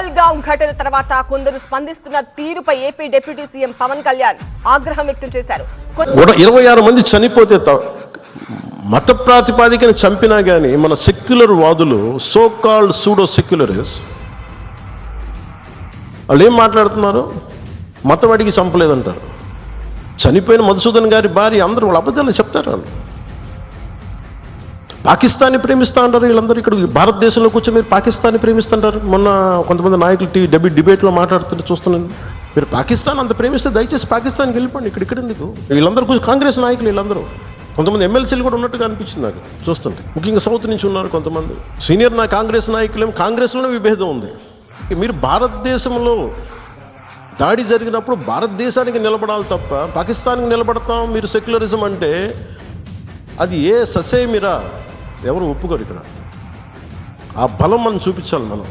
పహల్గాం ఘటన తర్వాత కొందరు స్పందిస్తున్న తీరుపై AP deputy CM Pawan Kalyan ఆగ్రహం వ్యక్తం చేశారు. 26 మంది చనిపోతే మత ప్రాతిపాదికన చంపినా కానీ మన సెక్యులర్ వాదులు, సో కాల్డ్ సూడో సెక్యులరిస్ట్, వాళ్ళు ఏం మాట్లాడుతున్నారు? మతవాడికి చంపలేదంటారు. చనిపోయిన మధుసూదన్ గారి భార్య, అందరూ వాళ్ళ అబద్ధాలు చెప్తారు. వాళ్ళు పాకిస్తాన్ని ప్రేమిస్తూ ఉంటారు. వీళ్ళందరూ ఇక్కడ భారతదేశంలో కూర్చొని మీరు పాకిస్తాన్ని ప్రేమిస్తుంటారు. మొన్న కొంతమంది నాయకులు డిబేట్లో మాట్లాడుతుంటే చూస్తున్నాను. మీరు పాకిస్తాన్ అంత ప్రేమిస్తే దయచేసి పాకిస్తాన్కి వెళ్ళిపోండి, ఇక్కడ ఎందుకు? వీళ్ళందరూ కూర్చొని కాంగ్రెస్ నాయకులు, వీళ్ళందరూ కొంతమంది ఎమ్మెల్సీలు కూడా ఉన్నట్టుగా అనిపించింది నాకు చూస్తుంటే. ముఖ్యంగా సౌత్ నుంచి ఉన్నారు కొంతమంది సీనియర్ కాంగ్రెస్ నాయకులు. కాంగ్రెస్లోనే విభేదం ఉంది. మీరు భారతదేశంలో దాడి జరిగినప్పుడు భారతదేశానికి నిలబడాలి తప్ప పాకిస్తాన్కి నిలబడతాం మీరు సెక్యులరిజం అంటే అది ఏ ససేమిరా ఎవరు ఒప్పుకోరు. ఇక్కడ ఆ బలం మనం చూపించాలి. మనం